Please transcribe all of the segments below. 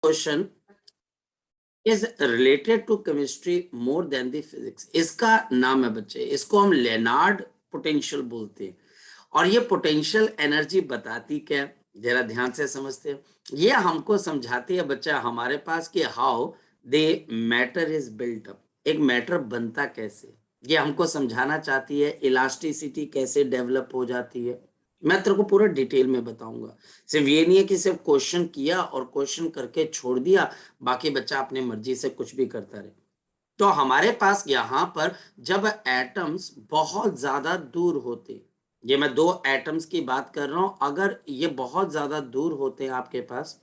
Question is related to chemistry more than the physics. इसका नाम है बच्चे, इसको हम लेनार्ड पोटेंशियल बोलते हैं। और ये पोटेंशियल एनर्जी बताती क्या, जरा ध्यान से समझते हैं। ये हमको समझाती है बच्चा हमारे पास कि how they matter is built up, एक मैटर बनता कैसे, ये हमको समझाना चाहती है। इलास्टिसिटी कैसे डेवलप हो जाती है, मैं तेरे को पूरा डिटेल में बताऊंगा। सिर्फ ये नहीं है कि सिर्फ क्वेश्चन किया और क्वेश्चन करके छोड़ दिया, बाकी बच्चा अपनी मर्जी से कुछ भी करता रहे। तो हमारे पास यहाँ पर जब एटम्स बहुत ज्यादा दूर होते, ये मैं दो एटम्स की बात कर रहा हूं, अगर ये बहुत ज्यादा दूर होते हैं आपके पास,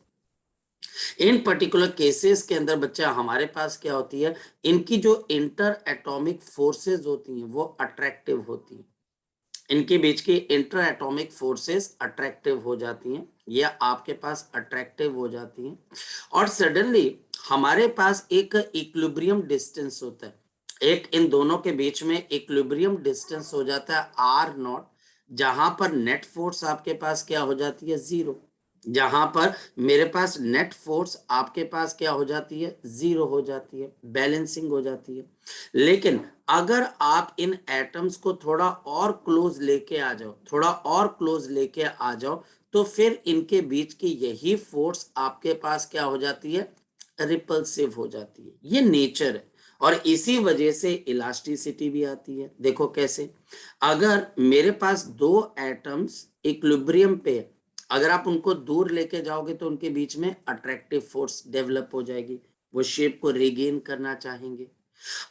इन पर्टिकुलर केसेस के अंदर बच्चा हमारे पास क्या होती है, इनकी जो इंटर एटॉमिक फोर्सेस होती हैं वो अट्रैक्टिव होती हैं। इनके बीच की इंटर एटॉमिक फोर्सेस अट्रैक्टिव हो जाती हैं, या आपके पास अट्रैक्टिव हो जाती हैं। और सडनली हमारे पास एक इक्विलिब्रियम डिस्टेंस होता है, एक इन दोनों के बीच में इक्विलिब्रियम डिस्टेंस हो जाता है आर नॉट, जहां पर नेट फोर्स आपके पास क्या हो जाती है, जीरो। जहां पर मेरे पास नेट फोर्स आपके पास क्या हो जाती है, जीरो हो जाती है, बैलेंसिंग हो जाती है। लेकिन अगर आप इन एटम्स को थोड़ा और क्लोज लेके आ जाओ, थोड़ा और क्लोज लेके आ जाओ, तो फिर इनके बीच की यही फोर्स आपके पास क्या हो जाती है, रिपल्सिव हो जाती है। ये नेचर है। और इसी वजह से इलास्टिसिटी भी आती है। देखो कैसे, अगर मेरे पास दो एटम्स इक्विलिब्रियम पे, अगर आप उनको दूर लेके जाओगे तो उनके बीच में अट्रैक्टिव फोर्स डेवलप हो जाएगी, वो शेप को रिगेन करना चाहेंगे।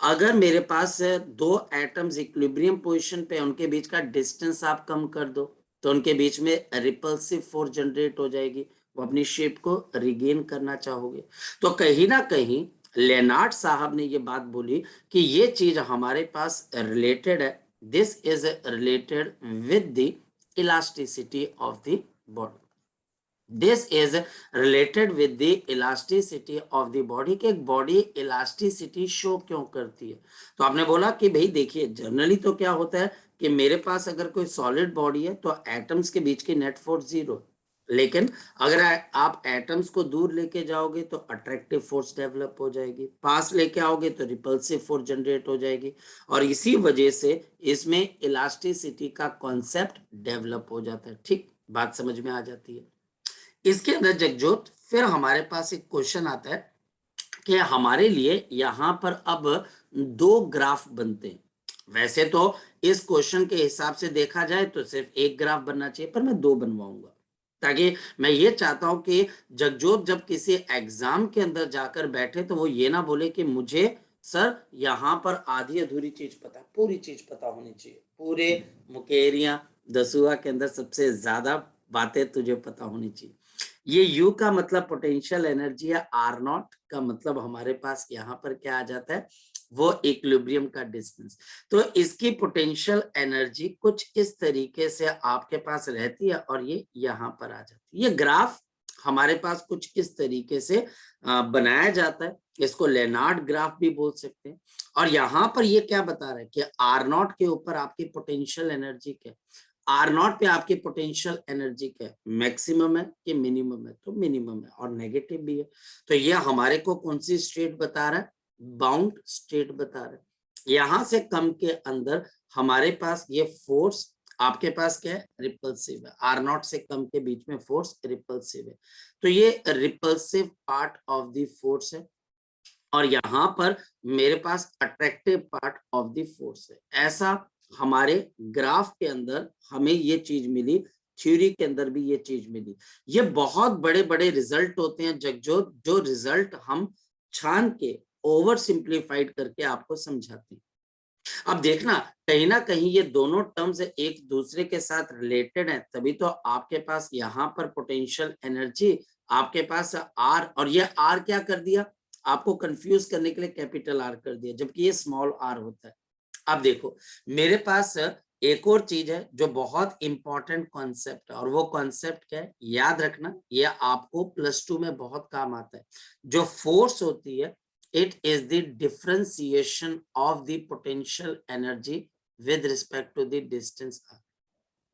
अगर मेरे पास दो एटम्स इक्विलिब्रियम पोजीशन पे, उनके बीच का डिस्टेंस आप कम कर दो तो उनके बीच में रिपल्सिव फोर्स जनरेट हो जाएगी, वो अपनी शेप को रिगेन करना चाहोगे। तो कहीं ना कहीं लेनार्ड साहब ने ये बात बोली कि ये चीज हमारे पास रिलेटेड है, this is related with the elasticity of the body. This is related with the elasticity of the body, के बॉडी इलास्टिसिटी शो क्यों करती है। तो आपने बोला कि भाई देखिए, जनरली तो क्या होता है कि मेरे पास अगर कोई सॉलिड बॉडी है तो एटम्स के बीच की नेट फोर्स जीरो, लेकिन अगर आप एटम्स को दूर लेके जाओगे तो अट्रैक्टिव फोर्स डेवलप हो जाएगी, पास लेके आओगे तो रिपल्सिव फोर्स जनरेट हो जाएगी। और इसी वजह से इसमें इलास्टिसिटी का कॉन्सेप्ट डेवलप हो जाता है। ठीक बात समझ में आ जाती है। इसके अंदर जगजोत फिर हमारे पास एक क्वेश्चन आता है कि हमारे लिए यहाँ पर अब दो ग्राफ बनते हैं। वैसे तो इस क्वेश्चन के हिसाब से देखा जाए तो सिर्फ एक ग्राफ बनना चाहिए, पर मैं दो बनवाऊंगा, ताकि मैं ये चाहता हूं कि जगजोत जब किसी एग्जाम के अंदर जाकर बैठे तो वो ये ना बोले कि मुझे सर यहाँ पर आधी अधूरी चीज पता, पूरी चीज पता होनी चाहिए, पूरे मुकेरिया दसुआ के अंदर सबसे ज्यादा बातें तुझे पता होनी चाहिए। ये U का मतलब पोटेंशियल एनर्जी है, आर नॉट का मतलब हमारे पास यहाँ पर क्या आ जाता है, वो इक्विलिब्रियम का डिस्टेंस। तो इसकी पोटेंशियल एनर्जी कुछ इस तरीके से आपके पास रहती है और ये यहाँ पर आ जाती है। ये ग्राफ हमारे पास कुछ इस तरीके से बनाया जाता है, इसको लेनार्ड ग्राफ भी बोल सकते हैं। और यहाँ पर ये क्या बता रहा है कि आर नॉट के ऊपर आपकी पोटेंशियल एनर्जी क्या है, आर नॉट पे आपकी पोटेंशियल एनर्जी क्या है, मैक्सिमम है कि मिनिमम है, तो मिनिमम है और नेगेटिव भी है। तो ये हमारे को कौन सी स्टेट बता रहा है, बाउंड स्टेट बता रहा है। यहां से कम के अंदर हमारे पास ये फोर्स आपके पास क्या है, रिपल्सिव है, आर नॉट से कम के बीच में फोर्स रिपल्सिव है। तो ये repulsive part of the force है, और यहां पर मेरे पास attractive part of the force है। ऐसा हमारे ग्राफ के अंदर हमें ये चीज मिली, थ्योरी के अंदर भी ये चीज मिली। ये बहुत बड़े बड़े रिजल्ट होते हैं जगजोत, जो रिजल्ट हम छान के ओवर सिंप्लीफाइड करके आपको समझाते हैं। अब देखना, कहीं ना कहीं ये दोनों टर्म्स एक दूसरे के साथ रिलेटेड है, तभी तो आपके पास यहाँ पर पोटेंशियल एनर्जी आपके पास आर, और ये आर क्या कर दिया, आपको कंफ्यूज करने के लिए कैपिटल आर कर दिया, जबकि ये स्मॉल आर होता है। अब देखो, मेरे पास एक और चीज है जो बहुत इंपॉर्टेंट कॉन्सेप्ट है, और वो कॉन्सेप्ट क्या है, याद रखना, ये आपको +2 में बहुत काम आता है। जो फोर्स होती है, it is the differentiation of the potential energy with respect to the distance r.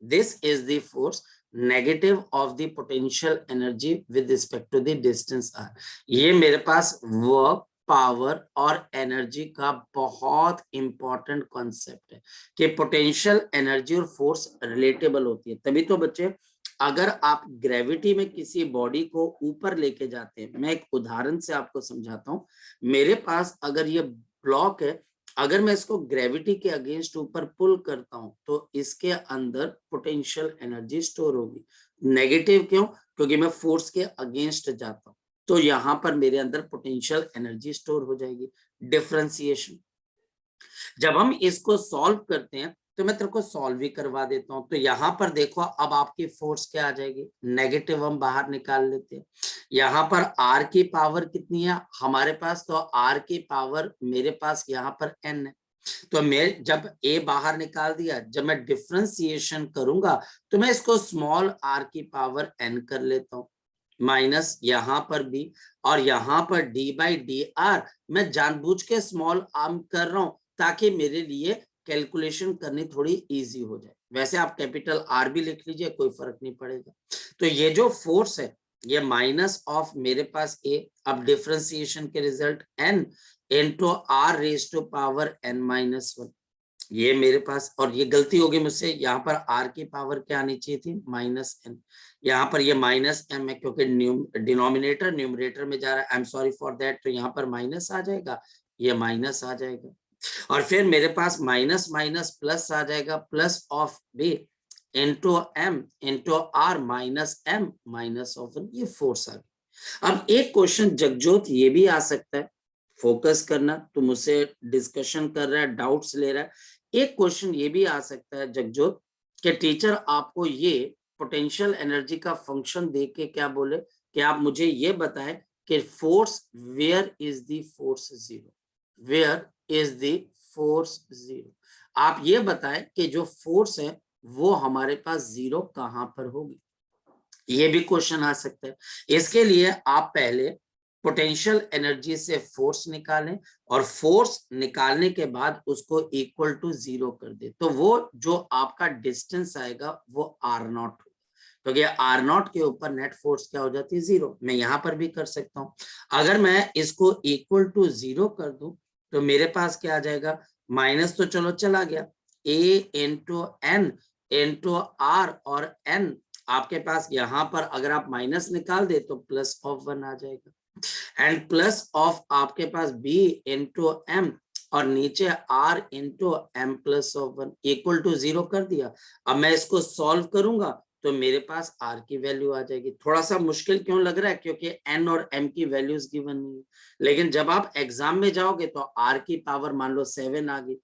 This is the force negative of the potential energy with respect to the distance R. ये मेरे पास वर्क, पावर और energy का बहुत important concept है कि potential energy और force relatable होती है। तभी तो बच्चे अगर आप ग्रेविटी में किसी बॉडी को ऊपर लेके जाते हैं, मैं एक उदाहरण से आपको समझाता हूं। मेरे पास अगर ये ब्लॉक है, अगर मैं इसको ग्रेविटी के अगेंस्ट ऊपर पुल करता हूं तो इसके अंदर पोटेंशियल एनर्जी स्टोर होगी। नेगेटिव क्यों? क्योंकि मैं फोर्स के अगेंस्ट जाता हूं, तो यहां पर मेरे अंदर पोटेंशियल एनर्जी स्टोर हो जाएगी। डिफरेंशिएशन, जब हम इसको सॉल्व करते हैं तो मैं तेरे को सॉल्व भी करवा देता हूं। तो यहां पर देखो अब आपकी फोर्स क्या आ जाएगी, नेगेटिव हम बाहर निकाल लेते हैं। यहाँ पर आर की पावर कितनी है हमारे पास, तो आर की पावर मेरे पास यहाँ पर एन है। तो मैं जब ए बाहर निकाल दिया, जब मैं डिफरेंशिएशन करूंगा तो मैं इसको स्मॉल आर की पावर एन कर लेता हूं, माइनस यहाँ पर बी, और यहाँ पर डी बाई डी आर मैं जानबूझ के स्मॉल आर्म कर रहा हूं ताकि मेरे लिए कैलकुलेशन करनी थोड़ी इजी हो जाए। वैसे आप कैपिटल आर भी लिख लीजिए, कोई फर्क नहीं पड़ेगा। तो ये जो फोर्स है ये माइनस ऑफ मेरे पास ए, अब डिफरेंशिएशन के result N into R raise to power N minus 1, ये मेरे पास, और ये गलती होगी मुझसे, यहाँ पर आर की पावर क्या आनी चाहिए थी, माइनस एन। यहाँ पर ये माइनस एम है क्योंकि डिनोमिनेटर न्यूमरेटर में जा रहा है, I am sorry for that. तो यहाँ पर माइनस आ जाएगा, ये माइनस आ जाएगा, और फिर मेरे पास माइनस माइनस प्लस आ जाएगा, plus of B into M into R minus M minus of N, ये फोर्स आ गई। अब एक क्वेश्चन जगजोत ये भी आ सकता है, फोकस करना, तो मुझसे डिस्कशन कर रहा है, डाउट्स ले रहा है। एक क्वेश्चन ये भी आ सकता है जगजोत कि टीचर आपको ये पोटेंशियल एनर्जी का फंक्शन देख के क्या बोले कि आप मुझे ये बताएं कि force, where is the force zero, where is the force zero. आप ये बताएं कि जो फोर्स है वो हमारे पास जीरो कहां पर होगी, ये भी क्वेश्चन आ सकता है। इसके लिए आप पहले पोटेंशियल एनर्जी से फोर्स निकालें और फोर्स निकालने के बाद उसको इक्वल टू जीरो कर दे, तो वो जो आपका डिस्टेंस आएगा वो आर नॉट होगा, क्योंकि आर नॉट के ऊपर नेट फोर्स क्या हो जाती है, जीरो। मैं यहां पर भी कर सकता हूं, अगर मैं इसको इक्वल टू जीरो कर दूं तो मेरे पास क्या आ जाएगा, माइनस तो चलो चला गया, ए इंटू एन इंटू आर, और एन आपके पास यहाँ पर अगर आप माइनस निकाल दे तो प्लस ऑफ 1 आ जाएगा, एंड प्लस ऑफ आपके पास बी इंटू एम, और नीचे R into M plus of 1 equal to zero कर दिया। अब मैं इसको सॉल्व करूंगा तो मेरे पास आर की वैल्यू आ जाएगी। थोड़ा सा मुश्किल क्यों लग रहा है, क्योंकि एन और एम की वैल्यूज गिवन नहीं है, लेकिन जब आप एग्जाम में जाओगे तो आर की पावर मान लो 7 आ गई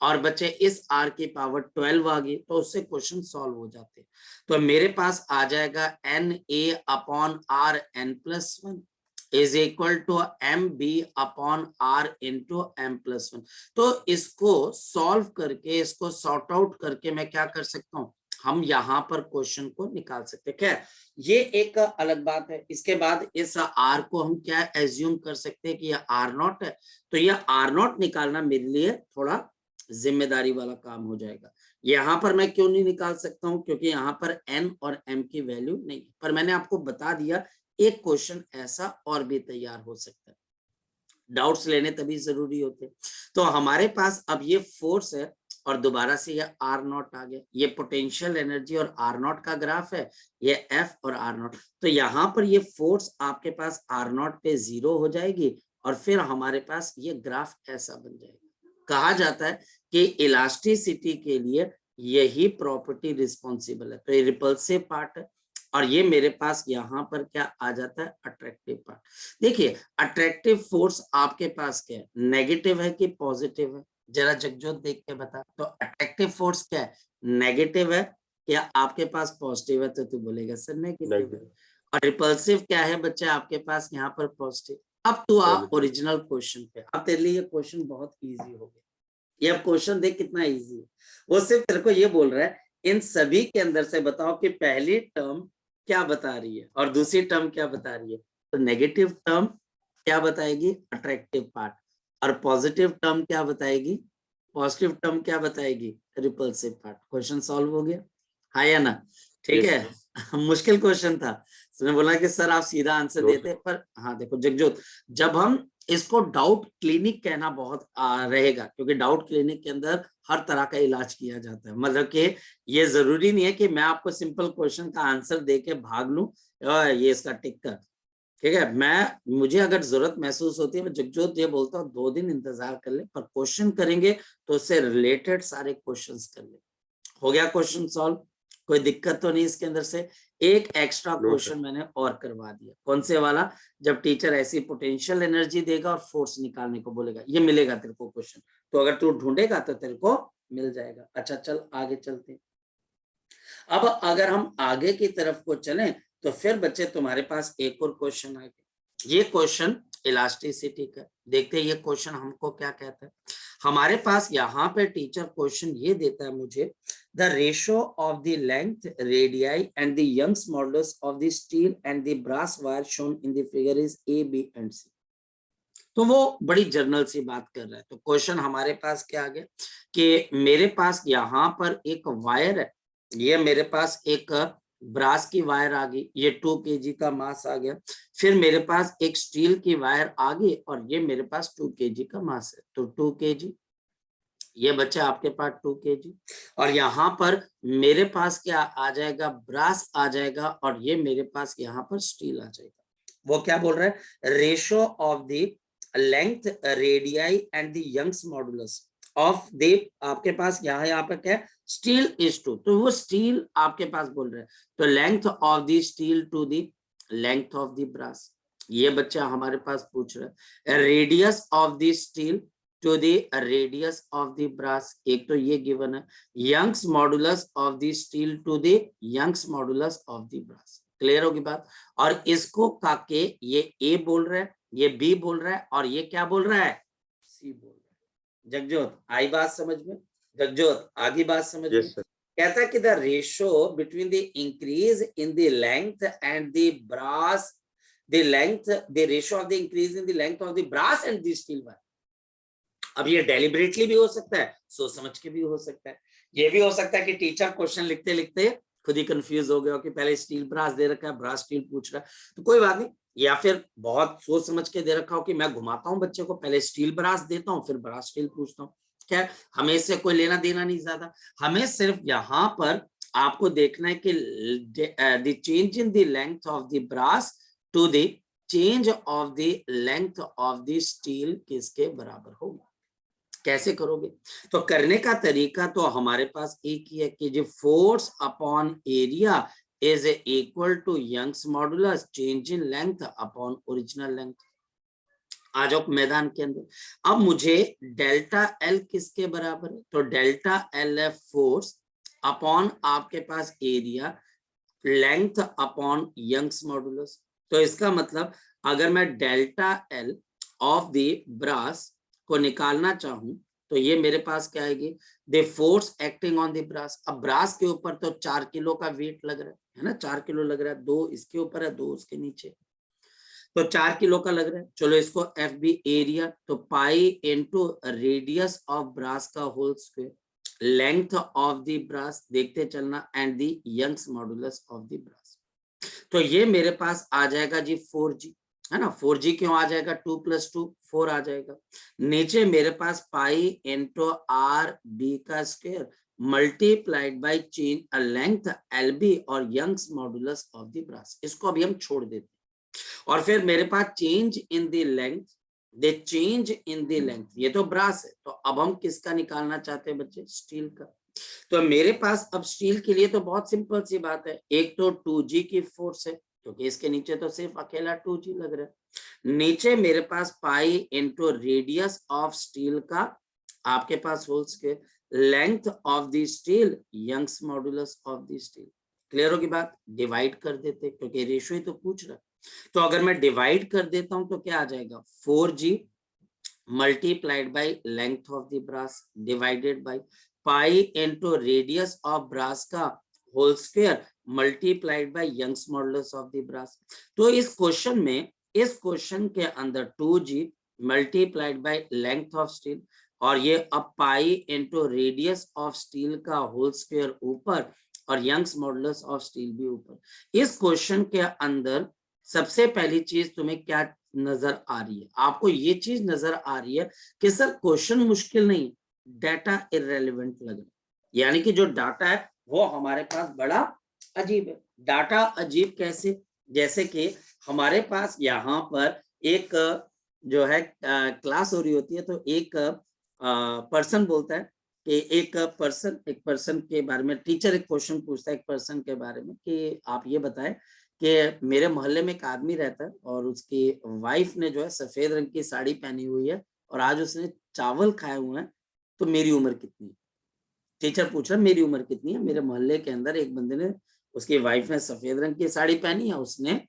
और बच्चे इस आर की पावर 12 आ गई, तो उससे क्वेश्चन सॉल्व हो जाते हैं। तो मेरे पास आ जाएगा N A upon R N plus 1 is equal to M B upon R into M plus 1। तो इसको सॉल्व करके, इसको सॉर्ट आउट करके मैं क्या कर सकता हूँ, हम यहाँ पर क्वेश्चन को निकाल सकते हैं। खैर ये एक अलग बात है। इसके बाद इस आर को हम क्या एज्यूम कर सकते हैं कि यह आर नॉट है, तो यह आर नॉट निकालना मेरे लिए थोड़ा जिम्मेदारी वाला काम हो जाएगा। यहां पर मैं क्यों नहीं निकाल सकता हूं, क्योंकि यहां पर एन और एम की वैल्यू नहीं है, पर मैंने आपको बता दिया एक क्वेश्चन ऐसा और भी तैयार हो सकता है, डाउट्स लेने तभी जरूरी होते। तो हमारे पास अब ये फोर्स है और दोबारा से ये आर नॉट आ गया, ये पोटेंशियल एनर्जी और आर नॉट का ग्राफ है, ये एफ और आर नॉट। तो यहाँ पर ये फोर्स आपके पास आर नॉट पे जीरो हो जाएगी और फिर हमारे पास ये ग्राफ ऐसा बन जाएगा। कहा जाता है कि इलास्टिसिटी के लिए यही प्रॉपर्टी रिस्पॉन्सिबल है। तो ये रिपल्सिव पार्ट है और ये मेरे पास यहाँ पर क्या आ जाता है, अट्रैक्टिव पार्ट। देखिए अट्रैक्टिव फोर्स आपके पास क्या है, नेगेटिव है कि पॉजिटिव है, जरा जगजोत देख के बता। तो अट्रैक्टिव फोर्स क्या है, नेगेटिव है, क्या आपके पास पॉजिटिव है, तो तू बोलेगा सर नेगेटिव है। और रिपल्सिव क्या है बच्चे आपके पास यहाँ पर पॉजिटिव। अब तू आ ओरिजिनल क्वेश्चन पे, अब तेरे लिए ये क्वेश्चन बहुत इजी हो गया। ये अब क्वेश्चन देख कितना इजी है, वो सिर्फ तेरे को ये बोल रहा है इन सभी के अंदर से बताओ कि पहली टर्म क्या बता रही है और दूसरी टर्म क्या बता रही है। तो नेगेटिव टर्म क्या बताएगी, अट्रैक्टिव पार्ट, और पॉजिटिव टर्म क्या बताएगी, पॉजिटिव टर्म क्या बताएगी, रिपल्सिव पार्ट। क्वेश्चन सॉल्व हो गया, हाँ या ना, ठीक है। मुश्किल क्वेश्चन था, उसने बोला कि सर आप सीधा आंसर देते, पर हाँ देखो जगजोत, जब हम इसको डाउट क्लिनिक कहना बहुत रहेगा, क्योंकि डाउट क्लिनिक के अंदर हर तरह का इलाज किया जाता है। मतलब कि ये जरूरी नहीं है कि मैं आपको सिंपल क्वेश्चन का आंसर दे के भाग लूं, ये इसका टिक कर, ठीक है। मुझे अगर जरूरत महसूस होती है, मैं जगजोत ये बोलता हूँ 2 दिन इंतजार कर ले, पर क्वेश्चन करेंगे तो उससे रिलेटेड सारे क्वेश्चंस कर ले। हो गया क्वेश्चन सॉल्व, कोई दिक्कत तो नहीं इसके अंदर से। एक एक्स्ट्रा क्वेश्चन मैंने और करवा दिया, कौन से वाला, जब टीचर ऐसी पोटेंशियल एनर्जी देगा और फोर्स निकालने को बोलेगा, ये मिलेगा तेरे को क्वेश्चन, तो अगर तू ढूंढेगा तो तेरे को मिल जाएगा। अच्छा चल आगे चलते। अब अगर हम आगे की तरफ को चलें तो फिर बच्चे तुम्हारे पास एक और क्वेश्चन आ गया। ये क्वेश्चन इलास्टिसिटी का, देखते हैं ये क्वेश्चन हमको क्या कहता है। हमारे पास यहाँ पे टीचर क्वेश्चन ये देता है मुझे, the ratio of the length radii and the Young's modulus of the steel and the brass wire shown in the figure is A B and C. तो वो बड़ी जर्नल सी बात कर रहा है। तो क्वेश्चन हमारे पास क्या आ गया कि मेरे पास यहाँ पर एक वायर है, ये मेरे पास एक ब्रास की वायर आ गई, ये 2 kg का मास आ गया। फिर मेरे पास एक स्टील की वायर आ गई और ये मेरे पास 2 kg का मास है, तो 2 kg, ये बच्चा आपके पास 2 kg। और यहाँ पर मेरे पास क्या आ जाएगा, ब्रास आ जाएगा, और ये मेरे पास यहाँ पर स्टील आ जाएगा। वो क्या बोल रहा है, ratio of the length radii and the Young's modulus of the, आपके पास यहाँ पर क्या है, स्टील इज 2, तो वो स्टील आपके पास बोल रहे हैं, तो length of the steel to the length of the brass, ये बच्चा हमारे पास पूछ रहा है। Radius of the steel to the radius of the brass, एक तो ये गिवन है। Young's modulus of the steel to the Young's modulus of the brass, clear होगी बात। और इसको काके ये ए बोल रहा है, ये बी बोल रहा है, और ये क्या बोल रहा है, सी बोल रहा है। जगजोत आई बात समझ में, जगजोत आगे बात समझ में। कहता है कि the ratio between the increase in the length and the brass, the length, the ratio of the increase in the length of the brass and the steel wire. अब ये डेलिबरेटली भी हो सकता है, सोच समझ के भी हो सकता है। ये भी हो सकता है कि टीचर क्वेश्चन लिखते लिखते खुद ही कंफ्यूज हो गया कि पहले स्टील ब्रास दे रखा है, ब्रास स्टील पूछ रहा है, तो कोई बात नहीं। या फिर बहुत सोच समझ के दे रखा हो कि मैं घुमाता हूँ बच्चे को, पहले स्टील ब्रास देता हूँ फिर ब्रास स्टील पूछता हूँ। क्या हमें इससे कोई लेना देना नहीं ज्यादा, हमें सिर्फ यहाँ पर आपको देखना है कि the change in the length of the brass to the change of the length of the steel किसके बराबर होगा। कैसे करोगे, तो करने का तरीका तो हमारे पास एक ही है कि जो force upon area is equal to Young's modulus change in length upon original length. आ जाओ मैदान के अंदर। अब मुझे डेल्टा एल किसके बराबर है, तो डेल्टा एल है फोर्स अपॉन आपके पास area length upon Young's modulus. तो इसका मतलब अगर मैं delta L of the brass को निकालना चाहूं तो ये मेरे पास क्या आएगी, the force acting on the brass. अब ब्रास के ऊपर तो 4 किलो का वेट लग रहा है ना, 4 किलो लग रहा है, 2 इसके ऊपर है 2 उसके नीचे, तो 4 किलो का लग रहा है। चलो इसको एफ बी एरिया, तो pi into radius of brass का whole square, length of the brass देखते चलना, and the Young's modulus of the brass. तो ये मेरे पास आ जाएगा जी 4g, है ना। 4g क्यों आ जाएगा, 2 + 2 4 आ जाएगा। नीचे मेरे पास पाई इंटू आर बी का square multiplied by change length L B और Young's modulus of the brass, इसको अभी हम छोड़ देते हैं। और फिर मेरे पास change in the length, the change in the length, ये तो ब्रास है, तो अब हम किसका निकालना चाहते हैं बच्चे, स्टील का। तो मेरे पास अब स्टील के लिए तो बहुत सिंपल सी बात है, एक तो 2g की फोर्स है क्योंकि इसके नीचे तो सिर्फ अकेला 2g लग रहा है। नीचे मेरे पास pi into radius of steel का आपके पास whole square, length of the steel Young's modulus of the steel. Clear होगी बात, डिवाइड कर देते क्योंकि रेशियो ही तो पूछ रहा है। तो अगर मैं डिवाइड कर देता हूं तो क्या आ जाएगा, 4g multiplied by length of the brass divided by pi into radius of brass का whole square multiplied by Young's modulus of the brass. तो इस क्वेश्चन में, इस क्वेश्चन के अंदर 2g multiplied by length of steel, और ये अब pi into radius of steel का होल स्क्वायर ऊपर और यंग्स मॉडुलस ऑफ स्टील भी ऊपर। इस क्वेश्चन के अंदर सबसे पहली चीज तुम्हें क्या नजर आ रही है? आपको ये चीज नजर आ रही है कि सर क्वेश्चन मुश्किल नहीं, डाटा इररेलेवेंट लग रहा है, यानी कि जो डाटा है वो हमारे पास बड़ा अजीब है। डाटा अजीब कैसे? जैसे कि हमारे पास यहाँ पर एक जो है क्लास हो रही होती है, तो एक पर्सन बोलता है कि एक पर्सन के बारे में टीचर एक क्वेश्चन पूछता है एक पर्सन के बारे में कि आप ये बताएं कि मेरे मोहल्ले में एक आदमी रहता है और उसकी वाइफ ने जो है सफेद रंग की साड़ी पहनी हुई है और आज उसने चावल खाए हुए हैं, तो मेरी उम्र कितनी है? टीचर पूछ रहा है मेरी उम्र कितनी है? मेरे मोहल्ले के अंदर एक बंदे ने, उसकी वाइफ ने सफेद रंग की साड़ी पहनी है, उसने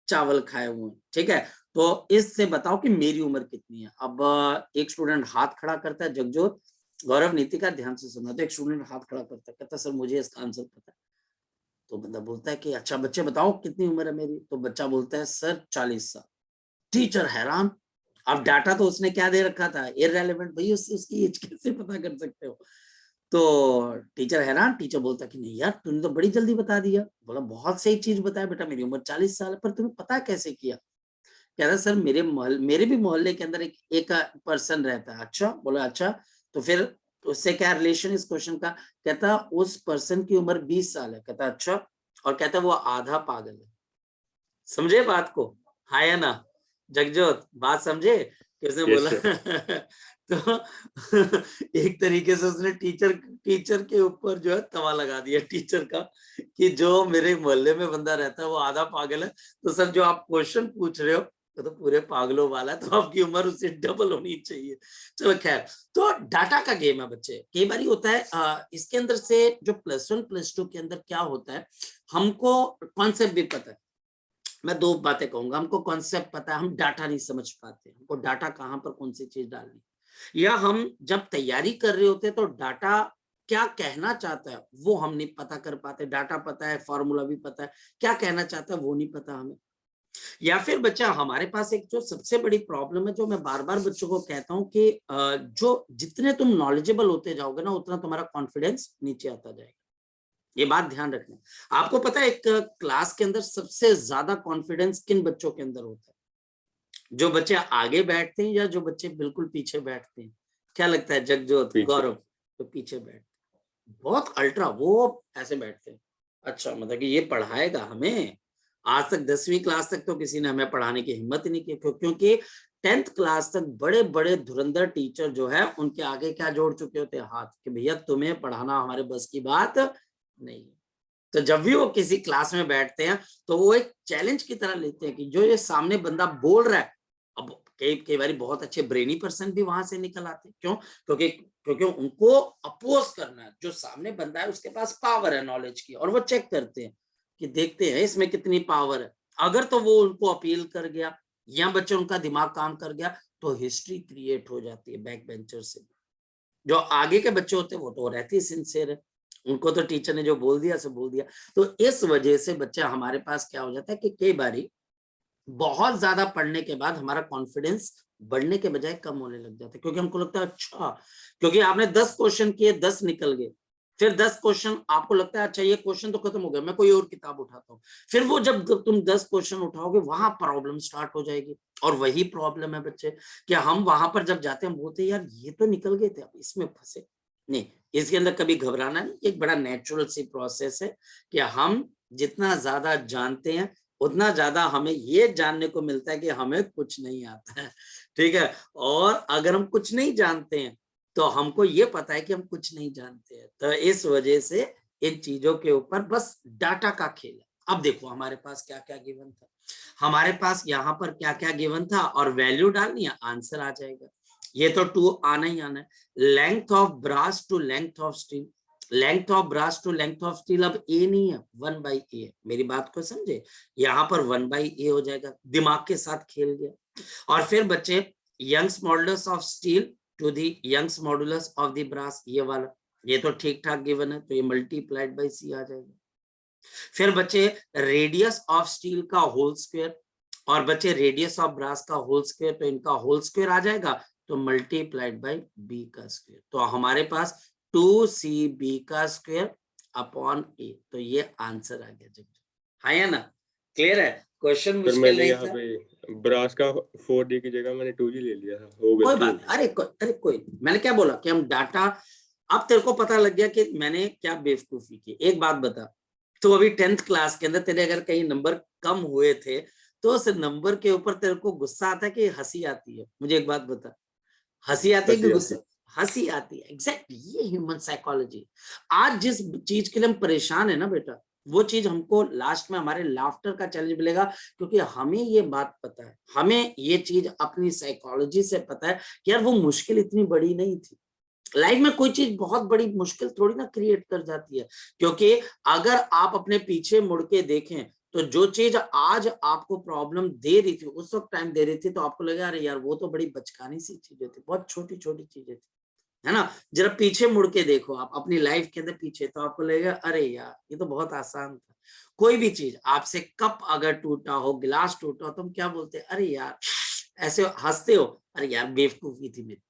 चावल खाए हुए हैं, ठीक है? तो इससे बताओ कि मेरी उम्र कितनी है। अब एक स्टूडेंट हाथ खड़ा करता है, जगजोत, गौरव, नीतिका ध्यान से सुनना। तो एक स्टूडेंट हाथ खड़ा करता है, कहता है सर मुझे इसका आंसर पता है। तो बंदा बोलता है कि अच्छा बच्चे बताओ कितनी उम्र है मेरी? तो बच्चा बोलता है सर 40 साल। टीचर हैरान। अब डाटा तो उसने क्या दे रखा था? इररेलेवेंट। भाई उसकी एज कैसे पता कर सकते हो? तो टीचर हैरान। टीचर बोलता कि नहीं यार तूने तो बड़ी जल्दी बता दिया। बोला बहुत सही चीज बताया बेटा, मेरी उम्र 40 साल है, पर तुम्हें पता कैसे किया? कह रहा सर मेरे भी मोहल्ले के अंदर एक पर्सन रहता है। अच्छा? बोला अच्छा, तो फिर उससे क्या रिलेशन इस क्वेश्चन का? कहता उस पर्सन की उम्र 20 साल है। कहता अच्छा, और कहता वो आधा पागल है। समझे बात को? हाँ या ना? जगजोत बात समझे कि उसने यस बोला सर। तो एक तरीके से उसने टीचर के ऊपर जो है तवा लगा दिया टीचर का, कि जो मेरे मोहल्ले में बंदा रहता है वो आधा पागल है, तो सर जो आप क्वेश्चन पूछ रहे हो वो तो पूरे पागलों वाला है, तो आपकी उम्र उससे डबल होनी चाहिए। चलो खैर, तो डाटा का गेम है बच्चे। कई बार होता है इसके अंदर से जो +1 +2 के अंदर क्या होता है, हमको कॉन्सेप्ट भी पता है। मैं दो बातें कहूंगा, हमको कॉन्सेप्ट पता है, हम डाटा नहीं समझ पाते, हमको डाटा कहाँ पर कौन सी चीज डालनी, या हम जब तैयारी कर रहे होते हैं तो डाटा क्या कहना चाहता है वो हम नहीं पता कर पाते। डाटा पता है, फॉर्मूला भी पता है, क्या कहना चाहता है वो नहीं पता हमें। या फिर बच्चा, हमारे पास एक जो सबसे बड़ी प्रॉब्लम है, जो मैं बार बार बच्चों को कहता हूँ कि जो जितने तुम नॉलेजेबल होते जाओगे ना, उतना तुम्हारा कॉन्फिडेंस नीचे आता जाएगा। ये बात ध्यान रखना। आपको पता है एक क्लास के अंदर सबसे ज्यादा कॉन्फिडेंस किन बच्चों के अंदर होता है? जो बच्चे आगे बैठते हैं या जो बच्चे बिल्कुल पीछे बैठते हैं? क्या लगता है जगजोत, पीछे। गौरव? तो पीछे बैठते हैं। बहुत अल्ट्रा वो ऐसे बैठते हैं। अच्छा, मतलब कि ये पढ़ाएगा हमें? आज तक 10वीं क्लास तक तो किसी ने हमें पढ़ाने की हिम्मत ही नहीं की, क्योंकि 10th क्लास तक बड़े बड़े धुरंधर टीचर जो है उनके आगे क्या जोड़ चुके होते हैं? हाथ, कि भैया तुम्हें पढ़ाना हमारे बस की बात नहीं है। तो जब भी वो किसी क्लास में बैठते हैं तो वो एक चैलेंज की तरह लेते हैं कि जो ये सामने बंदा बोल रहा है, अब कई कई बार बहुत अच्छे ब्रेनी पर्सन भी वहां से निकल आते हैं। क्यों? क्योंकि उनको अपोज करना है। जो सामने बंदा है उसके पास पावर है नॉलेज की, और वो चेक करते हैं कि देखते हैं इसमें कितनी पावर है। अगर तो वो उनको अपील कर गया या बच्चे उनका दिमाग काम कर गया, तो हिस्ट्री क्रिएट हो जाती है बैक बेंचर से। जो आगे के बच्चे होते हैं वो तो रहते ही सिंसियर है, उनको तो टीचर ने जो बोल दिया सो बोल दिया। तो इस वजह से बच्चा हमारे पास क्या हो जाता है कि कई बारी बहुत ज्यादा पढ़ने के बाद हमारा कॉन्फिडेंस बढ़ने के बजाय कम होने लग जाता है, क्योंकि हमको लगता है अच्छा, क्योंकि आपने 10 क्वेश्चन किए, 10 निकल गए, फिर 10 क्वेश्चन आपको लगता है अच्छा ये क्वेश्चन तो खत्म हो गया, मैं कोई और किताब उठाता हूँ। फिर वो जब तुम 10 क्वेश्चन उठाओगे वहां प्रॉब्लम स्टार्ट हो जाएगी। और वही प्रॉब्लम है बच्चे, कि हम वहां पर जब जाते हैं हम बोलते हैं यार ये तो निकल गए थे, अब इसमें फंसे नहीं। इसके अंदर कभी घबराना नहीं, एक बड़ा नेचुरल सी प्रोसेस है कि हम जितना ज्यादा जानते हैं उतना ज्यादा हमें ये जानने को मिलता है कि हमें कुछ नहीं आता है। ठीक है? और अगर हम कुछ नहीं जानते हैं तो हमको ये पता है कि हम कुछ नहीं जानते हैं। तो इस वजह से इन चीजों के ऊपर बस डाटा का खेल है। अब देखो हमारे पास क्या क्या गिवन था, हमारे पास यहाँ पर क्या क्या गिवन था, और वैल्यू डालनी है, आंसर आ जाएगा। ये तो 2 आना ही आना है। Length of brass to length of steel, length of brass to length of steel अब ए नहीं है, 1/a है। मेरी बात को समझे? यहाँ पर 1/a हो जाएगा, दिमाग के साथ खेल गया। और फिर बच्चे, Young's modulus of steel to the Young's modulus of the brass, ये वाला, ये तो ठीक ठाक गिवन है, तो ये मल्टीप्लाइड बाई सी आ जाएगा। फिर बच्चे, रेडियस ऑफ स्टील का होल स्क्वायर, और बच्चे रेडियस ऑफ ब्रास का होल स्क्वायर, तो इनका होल स्क्वायर आ जाएगा, तो मल्टीप्लाइड बाई बी का स्क्वायर। तो हमारे पास 2cb का स्क्वायर अपॉन ए। तो ये आंसर आ गया जब, हाँ या ना, क्लियर है, क्वेश्चन सर मुश्किल मैंने नहीं यहाँ था। पे ब्रास का 4D की जगह मैंने 2G ले लिया था, वो कोई गलती हो बात गई। नहीं, अरे कोई नहीं। मैंने क्या बोला कि हम डाटा, अब तेरे को पता लग गया कि मैंने क्या बेवकूफी की। एक बात बता, तो अभी 10th क्लास के अंदर तेरे अगर कहीं नंबर कम हुए थे तो उस नंबर के ऊपर तेरे को गुस्सा आता है कि हंसी आती है? मुझे एक बात बता, हंसी आती है कि हंसी गुस्सा? आती। हंसी आती है, एग्जैक्टली। ये ह्यूमन साइकोलॉजी। आज जिस चीज के लिए हम परेशान है ना बेटा, वो चीज हमको लास्ट में हमारे लाफ्टर का चैलेंज मिलेगा, क्योंकि हमें ये बात पता है, हमें ये चीज अपनी साइकोलॉजी से पता है कि यार वो मुश्किल इतनी बड़ी नहीं थी। लाइफ में कोई चीज बहुत बड़ी मुश्किल थोड़ी ना क्रिएट कर जाती है, क्योंकि अगर आप अपने पीछे मुड़ के देखें तो जो चीज आज आपको प्रॉब्लम दे रही थी उस वक्त टाइम दे रही थी, तो आपको लगा अरे यार वो तो बड़ी बचकानी सी चीजें थी, बहुत छोटी छोटी चीजें थी, है ना। जरा पीछे मुड़ के देखो आप अपनी लाइफ के अंदर पीछे, तो आपको लगेगा अरे यार ये तो बहुत आसान था। कोई भी चीज आपसे, कप अगर टूटा हो, गिलास टूटा हो, तुम क्या बोलते हैं? अरे यार, ऐसे हंसते हो, अरे यार बेवकूफी थी मेरी।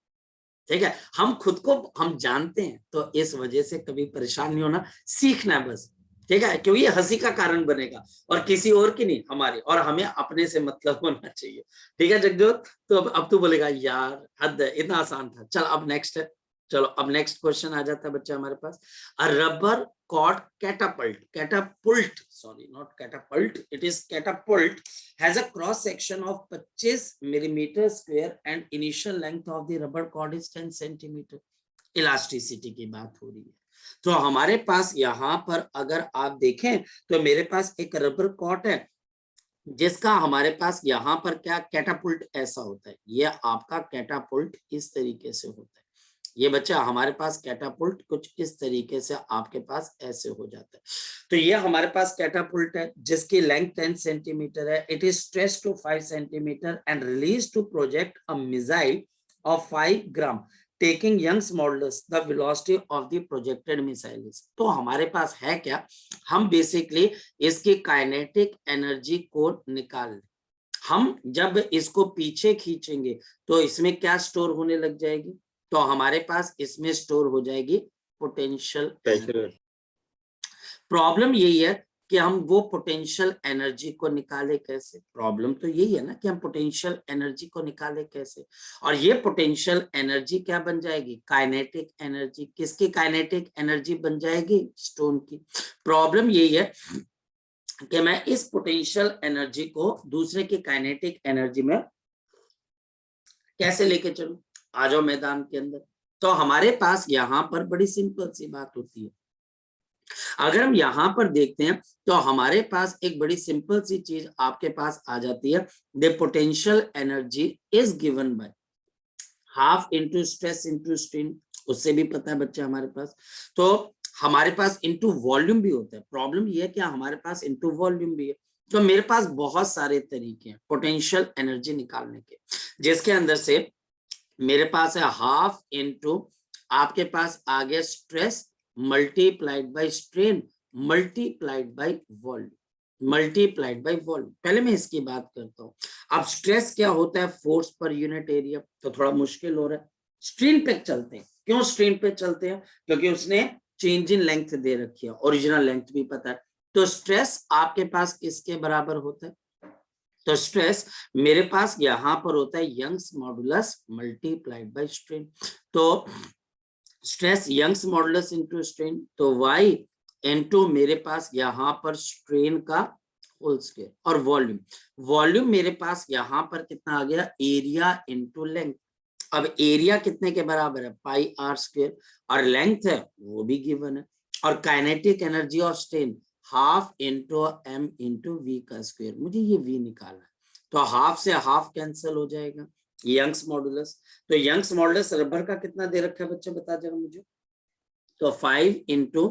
ठीक है, हम खुद को हम जानते हैं, तो इस वजह से कभी परेशान नहीं होना, सीखना है बस। ठीक है, क्योंकि ये हंसी का कारण बनेगा और किसी और की नहीं, हमारी, और हमें अपने से मतलब होना चाहिए। ठीक है जगजोत, तो अब तू बोलेगा यार हद है, इतना आसान था। चल अब नेक्स्ट है, चलो अब नेक्स्ट क्वेश्चन आ जाता है बच्चा हमारे पास। A rubber cord catapult, sorry not catapult, it is catapult, has a cross section of 25 millimeter square and initial length of the rubber cord is 10 centimeter। Elasticity की बात हो रही है, तो हमारे पास यहाँ पर अगर आप देखें तो मेरे पास एक रबर कॉर्ड है, जिसका हमारे पास यहाँ पर क्या कैटापुल्ट ऐसा होता है, ये आपका कैटापुल्ट इस तरीके से होता है। ये बच्चा हमारे पास कैटापुल्ट कुछ इस तरीके से आपके पास ऐसे हो जाता है। तो ये हमारे पास कैटापुल्ट है जिसकी लेंथ 10 सेंटीमीटर है। It is stretched to 5 centimetre and release to project a missile of 5 gram taking Young's modulus the velocity of the projected missile. तो हमारे पास है क्या, हम बेसिकली इसकी काइनेटिक एनर्जी को निकाल, हम जब इसको पीछे खींचेंगे तो इसमें क्या स्टोर होने लग जाएगी, तो हमारे पास इसमें स्टोर हो जाएगी पोटेंशियल टेंशन। एनर्जी। प्रॉब्लम यही है कि हम वो पोटेंशियल एनर्जी को निकाले कैसे, प्रॉब्लम तो यही है ना कि हम पोटेंशियल एनर्जी को निकाले कैसे। और ये पोटेंशियल एनर्जी क्या बन जाएगी, काइनेटिक एनर्जी। किसकी काइनेटिक एनर्जी बन जाएगी, स्टोन की। प्रॉब्लम यही है कि मैं इस पोटेंशियल एनर्जी को दूसरे की काइनेटिक एनर्जी में कैसे लेके चलूं। आ जाओ मैदान के अंदर। तो हमारे पास यहाँ पर बड़ी सिंपल सी बात होती है, अगर हम यहाँ पर देखते हैं तो हमारे पास एक बड़ी सिंपल सी चीज आपके पास आ जाती है। The potential energy is given by half into stress into strain, उससे भी पता है बच्चे हमारे पास। तो हमारे पास इंटू वॉल्यूम भी होता है। प्रॉब्लम ये है कि हमारे पास इंटू वॉल्यूम भी है। तो मेरे पास बहुत सारे तरीके हैं पोटेंशियल एनर्जी निकालने के, जिसके अंदर से मेरे पास है हाफ इंटू, आपके पास आ गया stress multiplied by strain multiplied by volume multiplied by volume. पहले मैं इसकी बात करता हूँ। अब स्ट्रेस क्या होता है, फोर्स पर यूनिट एरिया, तो थोड़ा मुश्किल हो रहा है। स्ट्रेन पे चलते हैं, क्यों स्ट्रेन पे चलते हैं, क्योंकि उसने चेंज इन लेंथ दे रखी है, ओरिजिनल लेंथ भी पता है। तो स्ट्रेस आपके पास किसके बराबर होता है, तो स्ट्रेस मेरे पास यहां पर होता है Young's modulus multiplied by strain. तो stress Young's modulus into strain, तो y इनटू मेरे पास यहां पर स्ट्रेन का होल स्क्वायर, और वॉल्यूम, वॉल्यूम मेरे पास यहां पर कितना आ गया, एरिया इनटू लेंथ। अब एरिया कितने के बराबर है, पाई आर स्क्वायर, और लेंथ है वो भी गिवन है, और kinetic energy of strain half into M into V का स्क्वायर, मुझे ये वी निकालना है। तो हाफ से हाफ कैंसिल हो जाएगा, यंग्स मॉडुलस। तो यंग्स मॉडुलस रबर का कितना दे रखा है बच्चे, बता जरा मुझे। तो 5 इंटू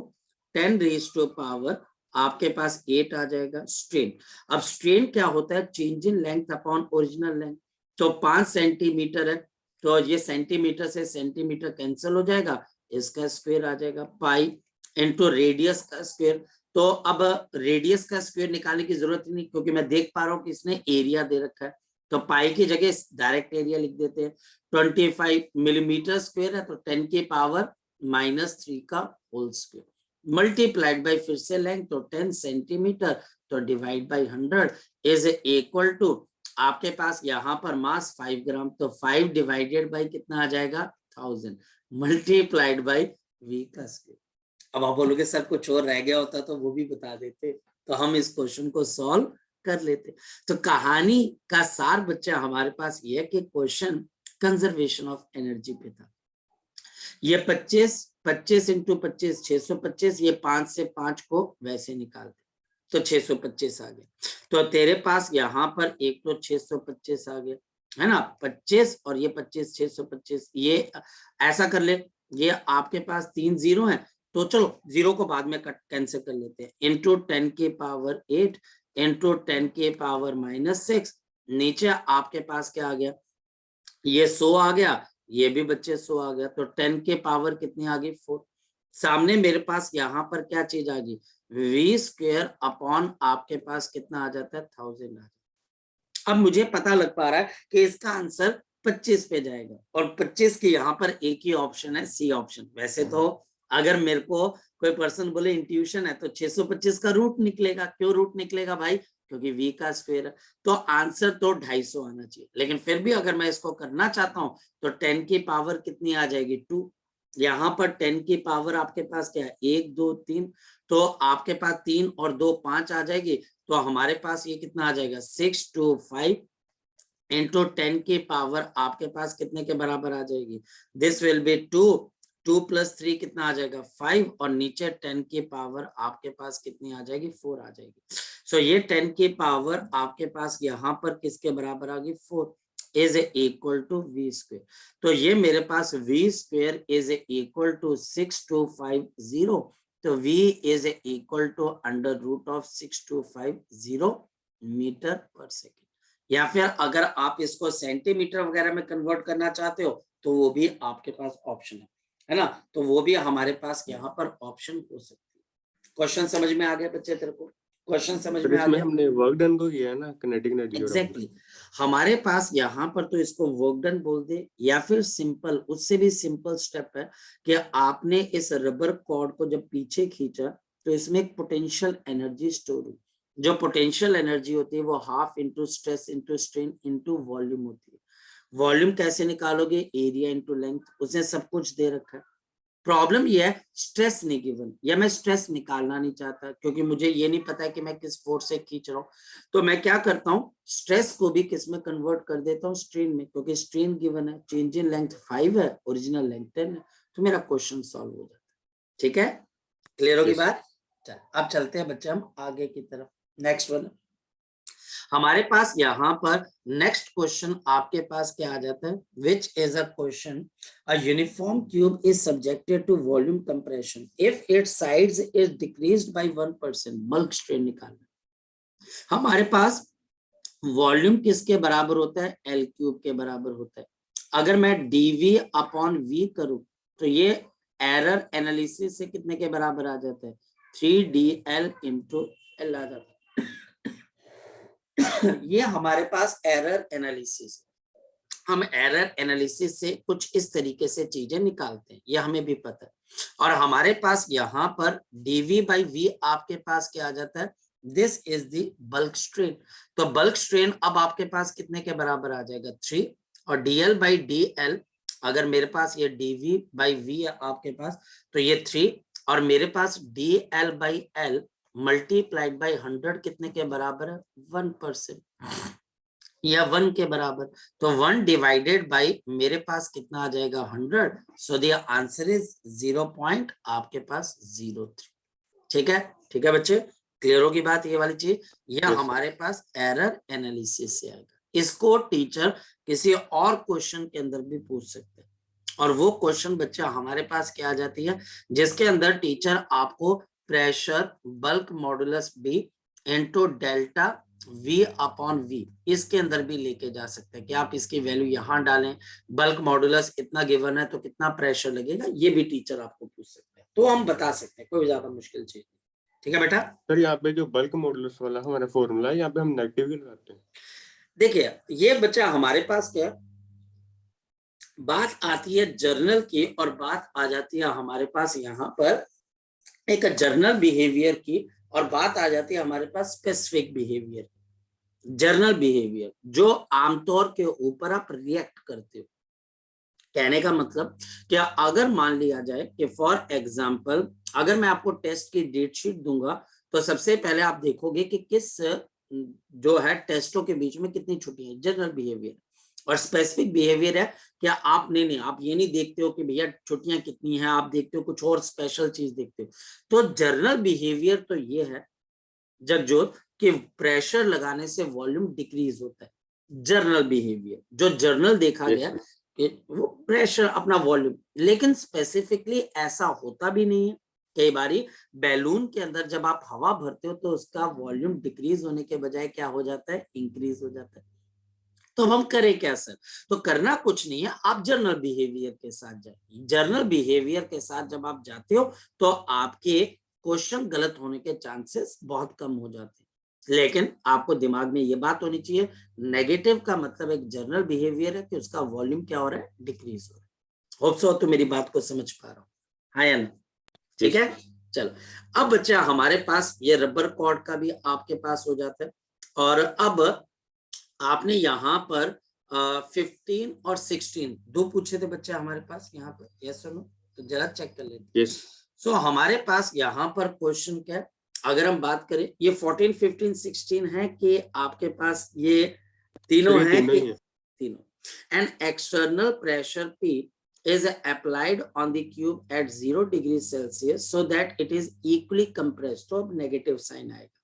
10 रेज टू पावर आपके पास 8 आ जाएगा स्ट्रेन। अब स्ट्रेन क्या होता है, change in length upon original length. तो 5 सेंटीमीटर है, तो ये सेंटीमीटर से सेंटीमीटर कैंसिल हो जाएगा, इसका स्क्वायर आ जाएगा पाई इंटू रेडियस का स्क्वायर। तो अब रेडियस का स्क्वायर निकालने की जरूरत ही नहीं, क्योंकि मैं देख पा रहा हूँ कि इसने एरिया दे रखा है। तो पाई की जगह डायरेक्ट एरिया लिख देते हैं। 25 मिलीमीटर स्क्वायर है, तो 10 की पावर -3 का होल स्क्वायर। मल्टीप्लाइड बाय फिर से लेंथ, तो 10 सेंटीमीटर, तो divide by 100 is equal to आपके पास यहाँ पर मास 5 ग्राम, तो 5 डिवाइडेड बाय कितना आ जाएगा 1000 मल्टीप्लाइड बाय v का स्क्वायर। अब आप बोलोगे सर कुछ और रह गया होता तो वो भी बता देते, तो हम इस क्वेश्चन को सॉल्व कर लेते। तो कहानी का सार बच्चा हमारे पास ये है कि क्वेश्चन कंजर्वेशन ऑफ एनर्जी पे था। ये 25 इंटू 25 625, ये 5 से 5 को वैसे निकालते तो 625 आ गया। तो तेरे पास यहाँ पर एक तो 625 आ गया है ना, 25 और ये 25 625, ये ऐसा कर ले, ये आपके पास 3 जीरो है, तो चलो जीरो को बाद में कट कैंसिल कर लेते हैं, इंटू 10 के पावर 8 इंटू 10 के पावर -6, नीचे आपके पास क्या आ गया, ये 100 आ गया, ये भी बच्चे 100 आ गया, तो 10 के पावर कितनी आ गई 4। सामने मेरे पास यहाँ पर क्या चीज आ गई, v स्क्वायर अपॉन आपके पास कितना आ जाता है 1000 आ जाता। अब मुझे पता लग पा रहा है कि इसका आंसर 25 पे जाएगा, और 25 की यहाँ पर एक ही ऑप्शन है, सी ऑप्शन। वैसे तो अगर मेरे को कोई पर्सन बोले इंट्यूशन है तो 625 का रूट निकलेगा। क्यों रूट निकलेगा भाई, क्योंकि v का स्क्वायर है, तो आंसर तो 250 आना चाहिए। लेकिन फिर भी अगर मैं इसको करना चाहता हूं तो 10 की पावर कितनी आ जाएगी 2, यहाँ पर 10 की पावर आपके पास क्या है 1 2 3, तो आपके पास 3 और 2 5 आ जाएगी, तो हमारे पास ये कितना आ जाएगा 6 2 5 इंटू 10 की पावर आपके पास कितने के बराबर आ जाएगी, दिस विल बी 2 2 + 3 कितना आ जाएगा 5, और नीचे 10 की पावर आपके पास कितनी आ जाएगी 4 आ जाएगी। सो ये 10 की पावर आपके पास यहाँ पर किसके बराबर आ गई 4 is equal to v square. तो ये मेरे पास v square is equal to 6250, तो v is equal to √6250 metre per second. या फिर अगर आप इसको सेंटीमीटर वगैरह में कन्वर्ट करना चाहते हो तो वो भी आपके पास ऑप्शन है ना, तो वो भी हमारे पास यहाँ पर ऑप्शन हो सकती है। क्वेश्चन समझ में आ गया बच्चे तेरे को, क्वेश्चन समझ सर में आ इसमें गया? हमने वर्क डन को किया है ना, किनेटिक एनर्जी और एग्जैक्टली हमारे पास यहाँ पर तो इसको वर्क डन बोल दे, या फिर सिंपल, उससे भी सिंपल स्टेप है कि आपने इस रबर कॉर्ड को जब पीछे खींचा तो इसमें एक पोटेंशियल एनर्जी स्टोर हुई। जो पोटेंशियल एनर्जी होती है वो half into stress into strain into volume होती है। वॉल्यूम कैसे निकालोगे, एरिया इंटू लेंथ, उसने सब कुछ दे रखा है। प्रॉब्लम ये है स्ट्रेस नहीं गिवन, या मैं स्ट्रेस निकालना नहीं चाहता क्योंकि मुझे ये नहीं पता है कि मैं किस फोर्स से खींच रहा हूँ, तो मैं क्या करता हूँ स्ट्रेस को भी किस में कन्वर्ट कर देता हूँ स्ट्रेन में, क्योंकि स्ट्रेन गिवन है, चेंज इन लेंथ 5 है, ओरिजिनल लेंथ 10 है, तो मेरा क्वेश्चन सॉल्व हो जाता है। ठीक है, क्लियर होगी बात? चल अब चलते हैं बच्चे हम आगे की तरफ। नेक्स्ट वन हमारे पास यहाँ पर नेक्स्ट क्वेश्चन आपके पास क्या आ जाता है, which is a question, a uniform cube is subjected to volume compression if it's sides is decreased by 1%, bulk strain निकालना। हमारे पास वॉल्यूम किसके बराबर होता है, एल क्यूब के बराबर होता है। अगर मैं dv अपॉन v करूं तो ये एरर एनालिसिस से कितने के बराबर आ जाता है 3dl इंटू एल आ जाता है। ये हमारे पास एरर एनालिसिस, हम एरर एनालिसिस से कुछ इस तरीके से चीजें निकालते हैं, ये हमें भी पता है। और हमारे पास यहाँ पर dv/v आपके पास क्या आ जाता है, this is the bulk strain. तो बल्क स्ट्रेन अब आपके पास कितने के बराबर आ जाएगा 3, और dl/dl अगर मेरे पास ये dv/v है आपके पास तो ये 3, और मेरे पास dl/l मल्टीप्लाइड बाय 100 कितने के बराबर है 1%, या 1 के बराबर, तो 1 डिवाइडेड बाय मेरे पास कितना आ जाएगा 100, सो द आंसर इज 0. आपके पास 03। ठीक है बच्चे, क्लियर होगी बात ये वाली चीज, यह हमारे पास एरर एनालिसिस से आएगा। इसको टीचर किसी और क्वेश्चन के अंदर भी पूछ सकते हैं, और वो क्वेश्चन बच्चा हमारे पास क्या आ जाती है, जिसके अंदर टीचर आपको pressure bulk modulus B into delta v upon v इसके अंदर भी लेके जा सकते हैं कि आप इसकी वैल्यू यहाँ डालें, बल्क मॉडुलस इतना गिवन है तो कितना प्रेशर लगेगा, ये भी टीचर आपको पूछ सकते हैं, तो हम बता सकते हैं, कोई ज्यादा मुश्किल चीज नहीं। ठीक है बेटा, सर यहाँ पे जो बल्क मॉडुलस वाला हमारा फॉर्मूला है यहाँ पे हम नेगेटिव ही लगाते हैं। देखिए ये बच्चा हमारे पास क्या बात आती है जर्नल की, और बात आ जाती है हमारे पास यहाँ पर एक जनरल बिहेवियर की, और बात आ जाती है हमारे पास स्पेसिफिक बिहेवियर। जनरल बिहेवियर जो आमतौर के ऊपर आप रिएक्ट करते हो। कहने का मतलब कि अगर मान लिया जाए कि फॉर एग्जांपल अगर मैं आपको टेस्ट की डेट शीट दूंगा, तो सबसे पहले आप देखोगे कि किस जो है टेस्टों के बीच में कितनी छुट्टियां हैं, जनरल बिहेवियर। और स्पेसिफिक बिहेवियर है कि आप नहीं आप ये नहीं देखते हो कि भैया छुट्टियां कितनी हैं, आप देखते हो कुछ और स्पेशल चीज देखते हो। तो जनरल बिहेवियर तो ये है जगजोत कि प्रेशर लगाने से वॉल्यूम डिक्रीज होता है। जनरल बिहेवियर जो जर्नल देखा यस गया सर। कि वो प्रेशर अपना वॉल्यूम, लेकिन स्पेसिफिकली ऐसा होता भी नहीं है। कई बारी बैलून के अंदर जब आप हवा भरते हो तो उसका वॉल्यूम डिक्रीज होने के बजाय क्या हो जाता है, इंक्रीज हो जाता है। तो अब हम करें क्या सर? तो करना कुछ नहीं है, आप जर्नल बिहेवियर के साथ जाइए। जर्नल बिहेवियर के साथ जब आप जाते हो तो आपके क्वेश्चन गलत होने के चांसेस बहुत कम हो जाते हैं। लेकिन आपको दिमाग में ये बात होनी चाहिए, नेगेटिव का मतलब एक जर्नल बिहेवियर है कि उसका वॉल्यूम क्या हो रहा है, डिक्रीज हो रहा है। होप सो तो मेरी बात को समझ पा रहा हूँ। हाँ या ना? ठीक है, चलो। अब बच्चा हमारे पास ये रबर कॉर्ड का भी आपके पास हो जाता है। और अब आपने यहाँ पर 15 और 16 दो पूछे थे बच्चे हमारे पास यहाँ पर, यस और नो? तो जरा चेक कर लेते। यस सो हमारे पास यहाँ पर क्वेश्चन क्या है, अगर हम बात करें ये 14, 15, 16 है कि आपके पास ये तीनों ये हैं तीनों कि ही है। तीनों। An external pressure P is applied on the cube at 0 degrees Celsius so that it is equally compressed. तो अब नेगेटिव साइन आएगा।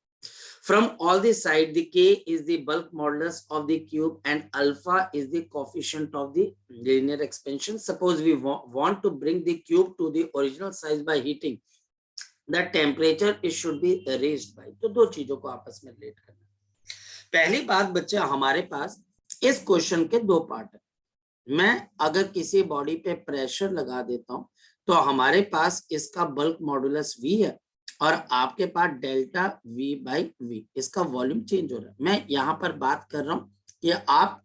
From all the side, the K is the bulk modulus of the cube and alpha is the coefficient of the linear expansion. Suppose we want to bring the cube to the original size by heating. The temperature it should be raised by. तो दो चीजों को आपस में relate करना। पहली बात बच्चे हमारे पास इस क्वेश्चन के दो पार्ट है। मैं अगर किसी बॉडी पे प्रेशर लगा देता हूं तो हमारे पास इसका बल्क मॉडुलस V है और आपके पास डेल्टा V बाई V, इसका वॉल्यूम चेंज हो रहा है। मैं यहाँ पर बात कर रहा हूं कि आप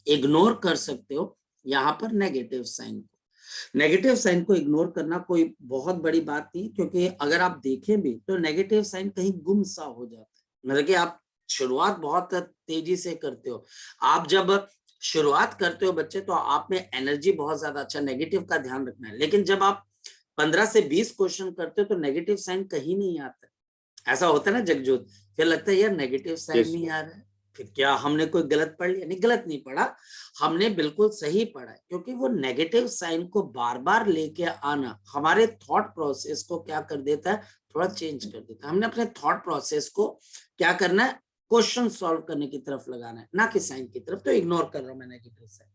इग्नोर कर सकते हो यहाँ पर नेगेटिव साइन को। नेगेटिव साइन को इग्नोर करना कोई बहुत बड़ी बात नहीं, क्योंकि अगर आप देखें भी तो नेगेटिव साइन कहीं गुम सा हो जाता है। मतलब कि आप शुरुआत बहुत तेजी से करते हो। आप जब शुरुआत करते हो बच्चे तो आप में एनर्जी बहुत ज्यादा, अच्छा नेगेटिव का ध्यान रखना है। लेकिन जब आप 15 से 20 क्वेश्चन करते हो तो नेगेटिव साइन कहीं नहीं आता। ऐसा होता है ना जगजोत, फिर लगता है यार नेगेटिव साइन नहीं आ रहा है, फिर क्या हमने कोई गलत पढ़ लिया? नहीं, गलत नहीं पढ़ा, हमने बिल्कुल सही पढ़ा है। क्योंकि वो नेगेटिव साइन को बार बार लेके आना हमारे थॉट प्रोसेस को क्या कर देता है, थोड़ा चेंज कर देता है। हमने अपने थॉट प्रोसेस को क्या करना है, क्वेश्चन सॉल्व करने की तरफ लगाना है, ना कि साइन की तरफ। तो इग्नोर कर रहा हूं मैं नेगेटिव साइन।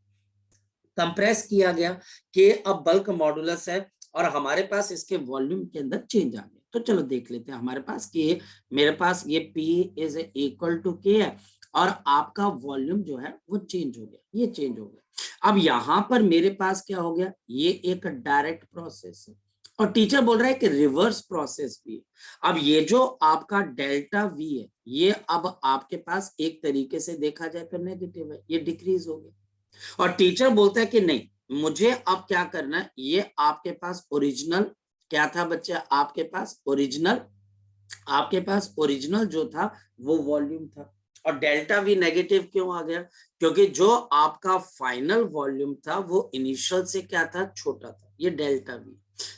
कंप्रेस किया गया कि अब बल्क मॉडुलस है और हमारे पास इसके वॉल्यूम के अंदर चेंज आ गया। तो चलो देख लेते हैं हमारे पास कि मेरे पास ये P is equal to K है और आपका वॉल्यूम जो है वो चेंज हो गया, ये चेंज हो गया। अब यहाँ पर मेरे पास क्या हो गया, ये एक डायरेक्ट प्रोसेस है और टीचर बोल रहा है कि रिवर्स प्रोसेस भी है। अब ये जो आपका डेल्टा V है ये अब आपके पास एक तरीके से देखा जाए तो नेगेटिव है, ये डिक्रीज हो गया। और टीचर बोलता है कि नहीं, मुझे अब क्या करना है, ये आपके पास ओरिजिनल क्या था बच्चे, आपके पास ओरिजिनल जो था वो वॉल्यूम था। और डेल्टा V नेगेटिव क्यों आ गया, क्योंकि जो आपका फाइनल वॉल्यूम था वो इनिशियल से क्या था, छोटा था, ये डेल्टा V।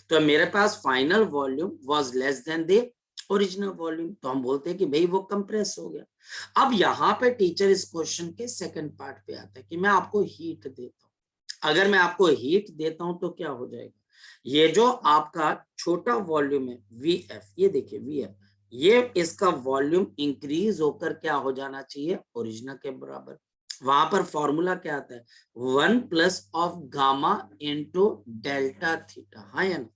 तो मेरे पास final volume was less than the original volume, तो हम बोलते हैं कि भाई वो कंप्रेस हो गया। अब यहाँ पे टीचर इस क्वेश्चन के सेकंड पार्ट पे आता है कि मैं आपको हीट देता हूं। अगर मैं आपको हीट देता हूं तो क्या हो जाएगा, ये जो आपका छोटा वॉल्यूम है VF, ये देखिए VF, ये इसका वॉल्यूम इंक्रीज होकर क्या हो जाना चाहिए, ओरिजिनल के बराबर। वहां पर फॉर्मूला क्या आता है, 1 plus of gamma into delta theta. हाँ या ना,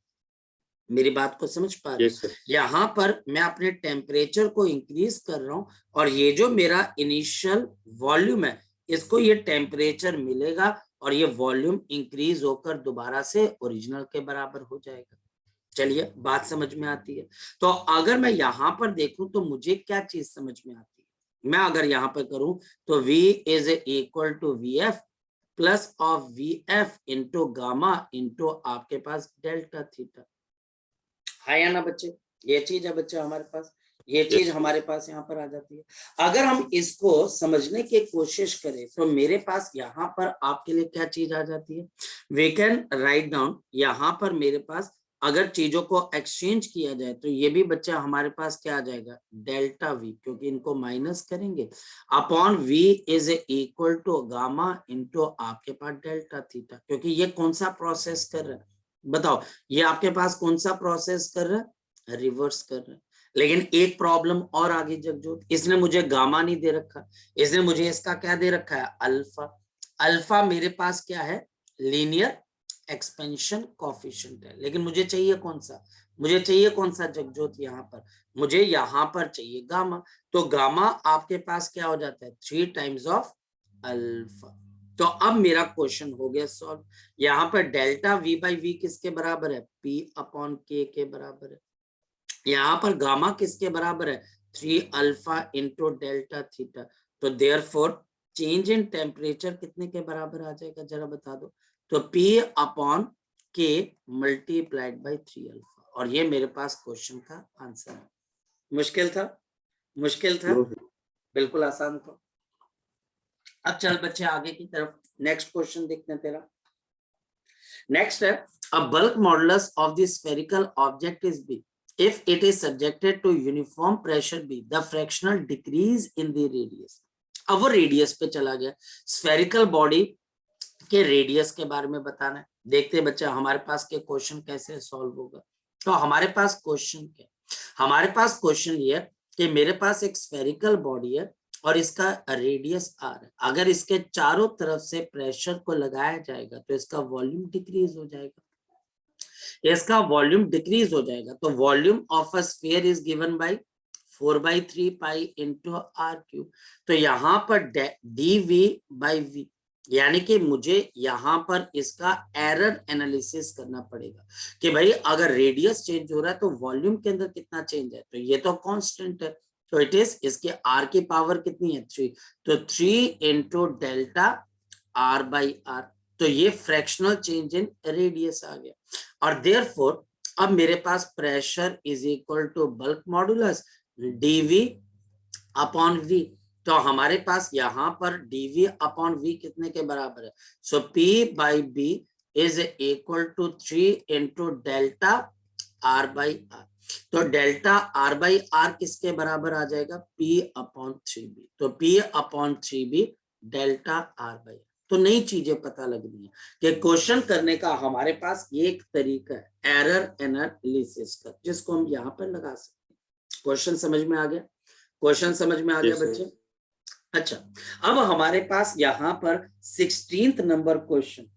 मेरी बात को समझ पा रहे हो? यहाँ पर मैं अपने टेम्परेचर को इंक्रीज कर रहा हूँ और ये जो मेरा इनिशियल वॉल्यूम है इसको ये टेम्परेचर मिलेगा और ये वॉल्यूम इंक्रीज होकर दोबारा से ओरिजिनल के बराबर हो जाएगा। चलिए बात समझ में आती है। तो अगर मैं यहाँ पर देखूं तो मुझे क्या चीज समझ में आती है, मैं अगर यहाँ पर करूं तो V is equal to VF plus of VF into gamma into आपके पास डेल्टा थीटा। है या ना बच्चे? ये चीज है बच्चे हमारे पास, ये चीज हमारे पास यहाँ पर आ जाती है। अगर हम इसको समझने की कोशिश करें तो मेरे पास यहाँ पर आपके लिए क्या चीज आ जाती है, वी कैन राइट डाउन, यहाँ पर मेरे पास अगर चीजों को एक्सचेंज किया जाए तो ये भी बच्चा हमारे पास क्या आ जाएगा, डेल्टा वी, क्योंकि इनको माइनस करेंगे upon V is equal to gamma into आपके पास डेल्टा थीटा, क्योंकि ये कौन सा प्रोसेस कर रहा है बताओ, ये आपके पास कौन सा प्रोसेस कर रहा है, रिवर्स कर रहा है। लेकिन एक प्रॉब्लम और आगे जगजोत, इसने मुझे गामा नहीं दे रखा, इसने मुझे इसका क्या दे रखा है, अल्फा। अल्फा मेरे पास क्या है, लीनियर एक्सपेंशन कोफिशिएंट है, लेकिन मुझे चाहिए कौन सा, मुझे चाहिए कौन सा जगजोत, यहाँ पर मुझे यहाँ पर चाहिए गामा। तो गामा आपके पास क्या हो जाता है, 3 टाइम्स ऑफ अल्फा। तो अब मेरा क्वेश्चन हो गया सॉल्व। यहाँ पर डेल्टा वी बाई वी किसके बराबर है, पी अपॉन के बराबर है। यहाँ पर गामा किसके बराबर है, 3 अल्फा इंटू डेल्टा थीटा। तो देयरफॉर चेंज इन टेम्परेचर कितने के बराबर आ जाएगा, जरा बता दो। तो P अपॉन के मल्टीप्लाइड बाई 3 अल्फा, और ये मेरे पास क्वेश्चन का आंसर है। मुश्किल था, मुश्किल था, बिल्कुल आसान था। अब चल बच्चे आगे की तरफ, नेक्स्ट क्वेश्चन देखते हैं तेरा। नेक्स्ट है, a bulk modulus of the spherical object is B if it is subjected to uniform pressure B, the fractional decrease in the radius। अब वो रेडियस पे चला गया, स्फेरिकल बॉडी के रेडियस के बारे में बताना है। देखते हैं बच्चा हमारे पास के क्वेश्चन कैसे सॉल्व होगा। तो हमारे पास क्वेश्चन क्या, हमारे पास क्वेश्चन ये है कि मेरे पास एक स्फेरिकल बॉडी है और इसका रेडियस आर है। अगर इसके चारों तरफ से प्रेशर को लगाया जाएगा तो इसका वॉल्यूम डिक्रीज हो जाएगा, इसका वॉल्यूम डिक्रीज हो जाएगा। तो volume of a sphere is given by 4/3 pi into R cube. तो यहाँ पर dv बाई v, यानी कि मुझे यहाँ पर इसका एरर एनालिसिस करना पड़ेगा कि भाई अगर रेडियस चेंज हो रहा है तो वॉल्यूम के अंदर कितना चेंज है, तो ये तो कांस्टेंट है। तो इट इज, इसके r की पावर कितनी है, 3, तो 3 into delta r by R. तो ये फ्रैक्शनल चेंज इन रेडियस आ गया। और देयरफॉर अब मेरे पास pressure is equal to bulk modulus dv upon v। तो हमारे पास यहाँ पर dv अपॉन v कितने के बराबर है, so p by b is equal to 3 into delta r by R. तो डेल्टा r बाई आर किसके बराबर आ जाएगा, p अपॉन 3b। तो p upon 3b delta r by. तो नई चीजें पता लग रही है कि क्वेश्चन करने का हमारे पास एक तरीका है एरर एनालिसिस का, जिसको हम यहाँ पर लगा सकते हैं। क्वेश्चन समझ में आ गया, क्वेश्चन समझ में आ गया बच्चे। अच्छा, अब हमारे पास यहाँ पर 16th नंबर क्वेश्चन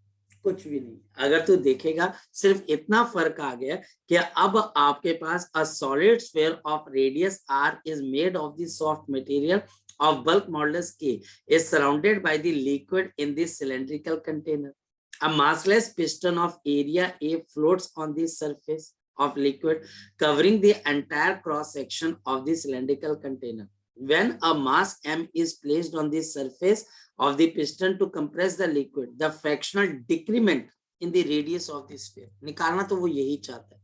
कुछ भी नहीं, अगर तू देखेगा सिर्फ इतना फर्क आ गया कि अब आपके पास a solid sphere of radius R is made of the soft material of bulk modulus K is surrounded by the liquid in this cylindrical container. A massless piston of area A floats on the surface of liquid covering the entire cross section of the cylindrical container. When a mass M is placed on the surface of the piston to compress the liquid, the fractional decrement in the radius of the sphere। निकालना तो वो यही चाहता है,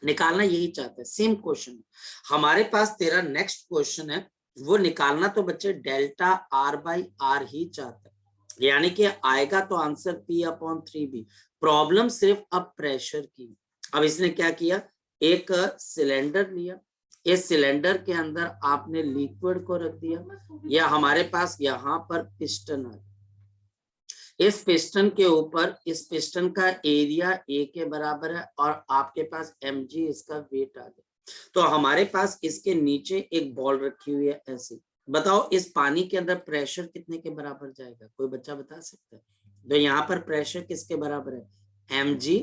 निकालना यही चाहता है। सेम क्वेश्चन हमारे पास तेरा नेक्स्ट क्वेश्चन है, वो निकालना तो बच्चे डेल्टा आर बाई आर ही चाहता है, यानी कि आएगा तो answer P upon 3b। Problem सिर्फ अब प्रेशर की। अब इसने क्या किया, एक सिलेंडर लिया, इस सिलेंडर के अंदर आपने लिक्विड को रख दिया, या हमारे पास यहाँ पर पिस्टन है, इस पिस्टन के ऊपर इस पिस्टन का एरिया A के बराबर है और आपके पास mg इसका वेट आ गया। तो हमारे पास इसके नीचे एक बॉल रखी हुई है ऐसी। बताओ इस पानी के अंदर प्रेशर कितने के बराबर जाएगा, कोई बच्चा बता सकता है? तो यहाँ पर प्रेशर किसके बराबर है, mg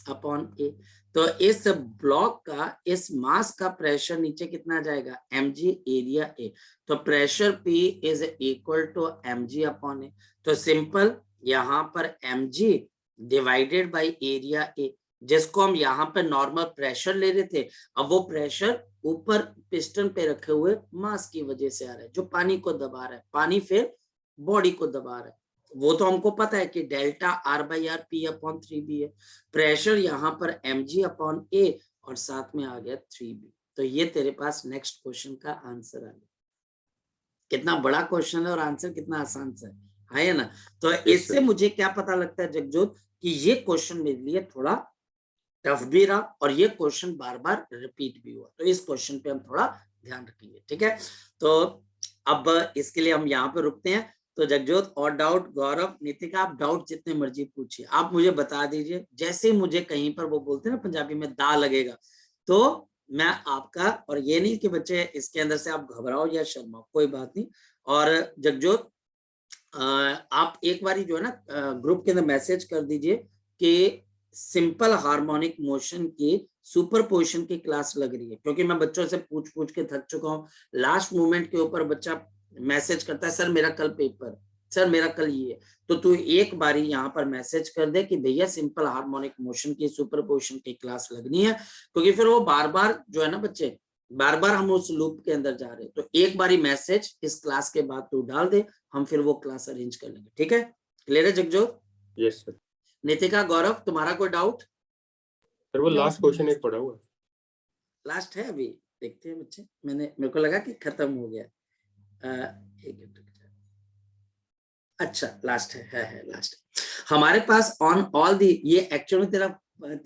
अपॉन a। तो इस ब्लॉक का, इस मास का प्रेशर नीचे कितना जाएगा, mg एरिया a। तो pressure P is equal to mg upon a। तो सिंपल यहाँ पर mg divided by area a, जिसको हम यहाँ पर नॉर्मल प्रेशर ले रहे थे, अब वो प्रेशर ऊपर पिस्टन पे रखे हुए मास की वजह से आ रहा है जो पानी को दबा रहा है, पानी फिर बॉडी को दबा रहा है। वो तो हमको पता है कि delta R by R P upon 3b है। प्रेशर यहाँ पर mg अपॉन a, और साथ में आ गया 3b। तो ये तेरे पास नेक्स्ट क्वेश्चन का आंसर आ गया। कितना बड़ा क्वेश्चन है और आंसर कितना आसान सा है ना। तो इससे sir. मुझे क्या पता लगता है जगजोत कि ये क्वेश्चन मेरे लिए थोड़ा टफ भी रहा और ये क्वेश्चन बार बार रिपीट भी हुआ, तो इस क्वेश्चन पे हम थोड़ा ध्यान रखेंगे, ठीक है। तो अब इसके लिए हम यहाँ पे रुकते हैं। तो जगजोत और डाउट, गौरव, नितिका, आप डाउट जितने मर्जी पूछिए, आप मुझे बता दीजिए। जैसे मुझे कहीं पर वो बोलते हैं ना पंजाबी में दा लगेगा, तो मैं आपका, और ये नहीं कि बच्चे इसके अंदर से आप घबराओ या शर्माओ, कोई बात नहीं। और जगजोत आप एक बारी जो है ना ग्रुप के अंदर मैसेज कर दीजिए कि सिंपल हार्मोनिक मोशन की सुपरपोजिशन की क्लास लग रही है, क्योंकि मैं बच्चों से पूछ पूछ के थक चुका हूँ। लास्ट मोमेंट के ऊपर बच्चा मैसेज करता है, सर मेरा कल पेपर, सर मेरा कल ये। तो तू एक बारी यहाँ पर मैसेज कर दे कि भैया सिंपल हार्मोनिक मोशन की सुपरपोजिशन की क्लास लगनी है, क्योंकि फिर वो बार बार जो है ना बच्चे, बार बार हम उस लूप के अंदर जा रहे हैं। तो एक बारी मैसेज इस क्लास के बाद तू डाल दे, हम फिर वो क्लास अरेंज कर लेंगे, ठीक है। क्लियर है जगजोत? Yes sir. नितिका, गौरव, तुम्हारा कोई डाउट? सर वो लास्ट क्वेश्चन एक पड़ा हुआ है। लास्ट है अभी, देखते हैं बच्चे। मेरे को लगा कि खत्म हो गया। एक मिनट रुक जाओ। अच्छा लास्ट है लास्ट। हमारे पास ऑन ऑल दी, ये एक्चुअली तेरा,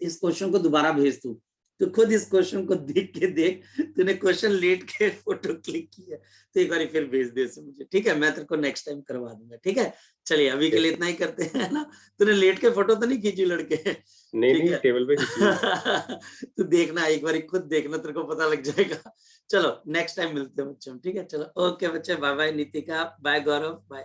इस क्वेश्चन को दोबारा भेज दूं, तो खुद इस क्वेश्चन को देख के देख, तूने क्वेश्चन लेट के फोटो क्लिक किया, तो एक बार फिर भेज दे इसे मुझे, ठीक है। मैं तेरे को नेक्स्ट टाइम करवा दूंगा, ठीक है। चलिए अभी के लिए इतना ही करते हैं ना। तूने लेट के फोटो तो नहीं खींची लड़के? नहीं ठीक नहीं है। टेबल पे खींची है। तू देखना एक बार, खुद देखना, तेरे को पता लग जाएगा। चलो नेक्स्ट टाइम मिलते हैं बच्चों, ठीक है। चलो ओके बच्चे, बाय बाय नितिका, बाय गौरव, बाय।